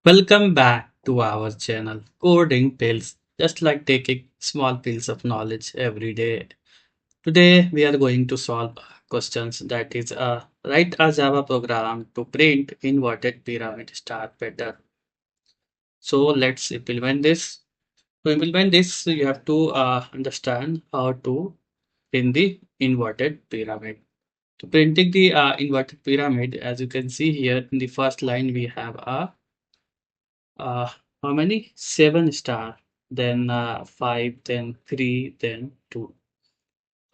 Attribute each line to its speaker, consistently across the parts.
Speaker 1: Welcome back to our channel, Coding Pills, just like taking small pills of knowledge every day. Today, we are going to solve questions that is, write a Java program to print inverted pyramid star pattern. So, let's implement this. To implement this, you have to understand how to print the inverted pyramid. To printing the inverted pyramid, as you can see here in the first line, we have a Uh, how many? Seven star, then five, then three, then two.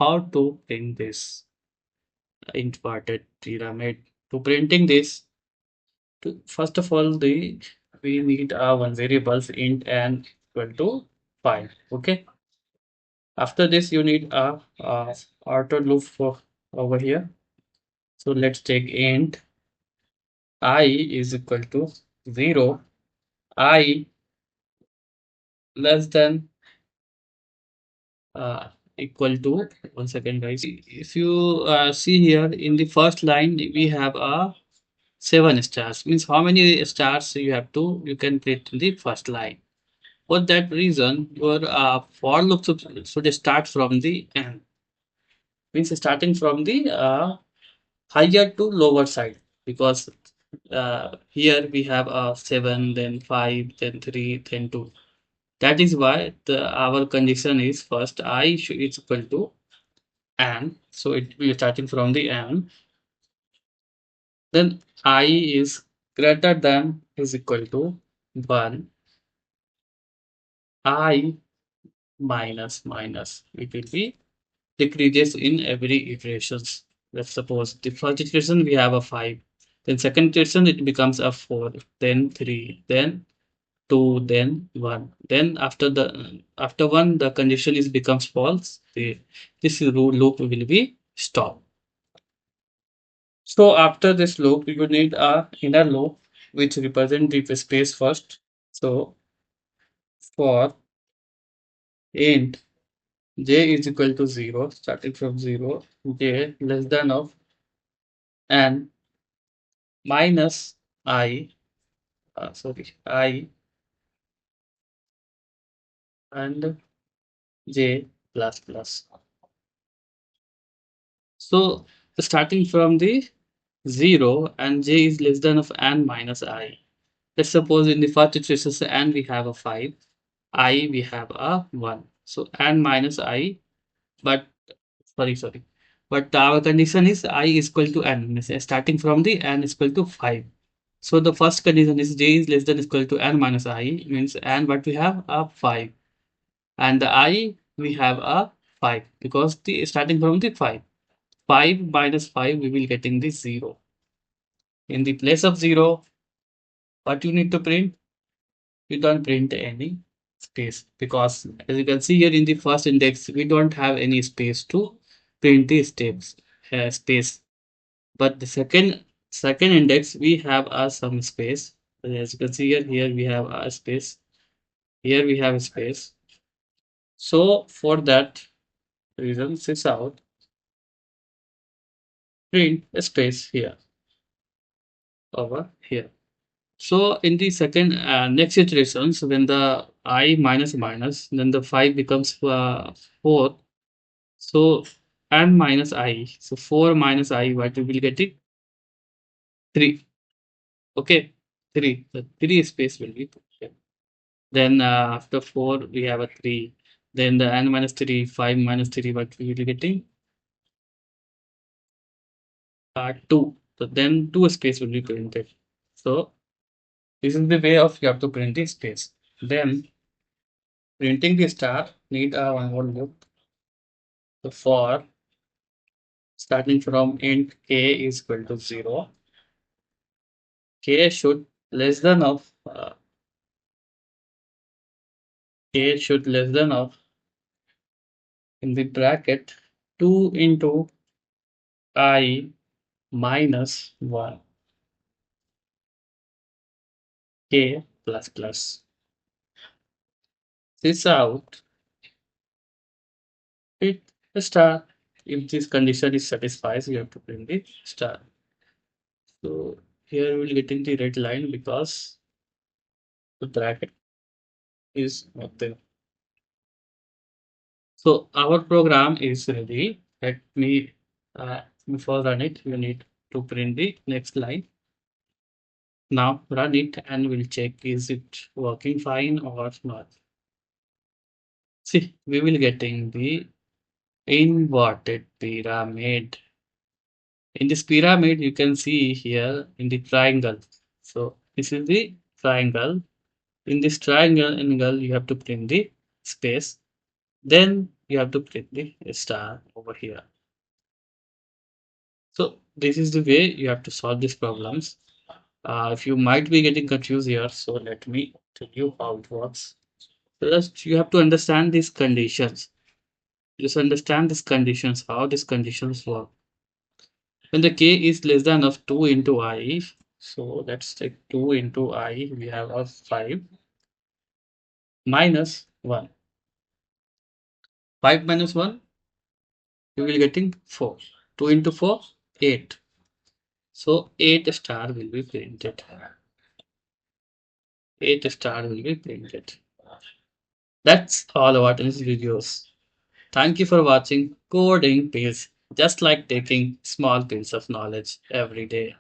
Speaker 1: How to print this inverted pyramid? To printing this, first of all, the we need one variables int and equal to five. Okay. After this, you need a auto loop for over here. So let's take int I is equal to zero. I less than uh, equal to 1 second, guys. If you see here in the first line we have a 7 stars, means how many stars you can print in the first line. For that reason your for loop should start from the end, means starting from the higher to lower side, because here we have a 7, then 5, then 3, then 2. That is why our condition is first I should is equal to and, so it we are starting from the and, then I is greater than is equal to 1. I minus minus, it will be decreases in every iterations. Let's suppose the first iteration we have a 5, then second iteration it becomes a 4, then 3, then 2, then 1, then after 1 the condition is becomes false. This loop will be stopped. So after this loop, you need a inner loop which represent the space first. So for int j is equal to 0, starting from 0, j less than of and minus I, I and j plus plus. So starting from the 0 and j is less than of and minus I. Let's suppose in the first iteration and we have a 5, I we have a 1. So and minus I, but sorry, but our condition is I is equal to n, means starting from the n is equal to 5. So the first condition is j is less than equal to n minus I, means n what we have a 5, and the I we have a 5, because the starting from the 5, 5 minus 5 we will getting the 0. In the place of 0, what you need to print? You don't print any space, because as you can see here in the first index we don't have any space to print the steps space. But the second index we have some space. As you can see here we have a space, here we have a space. So for that reason, sys out print a space here over here. So in the second next iterations, when the I minus minus, then the 5 becomes 4. So and minus I, so 4 minus I, what we will get it? 3. Okay, 3. The 3 space will be put here. Then after 4 we have a 3. Then the n minus 3, 5 minus 3, what we will be getting? 2. So then 2 space will be printed. So this is the way of you have to print the space. Then printing the star need a one more loop. So for starting from int k is equal to 0, k should less than of k should less than of, in the bracket, 2 into I minus 1 k plus plus. This out it a star. If this condition is satisfied, you have to print the star. So here we will getting the red line because The bracket is not there. So our program is ready. Let me before run it, you need to print the next line. Now run it and we'll check is it working fine or not. See, we will getting the inverted pyramid. In this pyramid, you can see here in the triangle. So this is the triangle. In this triangle, you have to print the space. Then you have to print the star over here. So this is the way you have to solve these problems. If you might be getting confused here, so let me tell you how it works. First, you have to understand these conditions. Just understand these conditions, how these conditions work. When the k is less than of 2 into I, so let's take 2 into I, we have a 5 minus 1. 5 minus 1, you will getting 4. 2 into 4, 8. So 8 star will be printed. 8 star will be printed. That's all about this videos. Thank you for watching Coding Pills. Just like taking small pills of knowledge every day.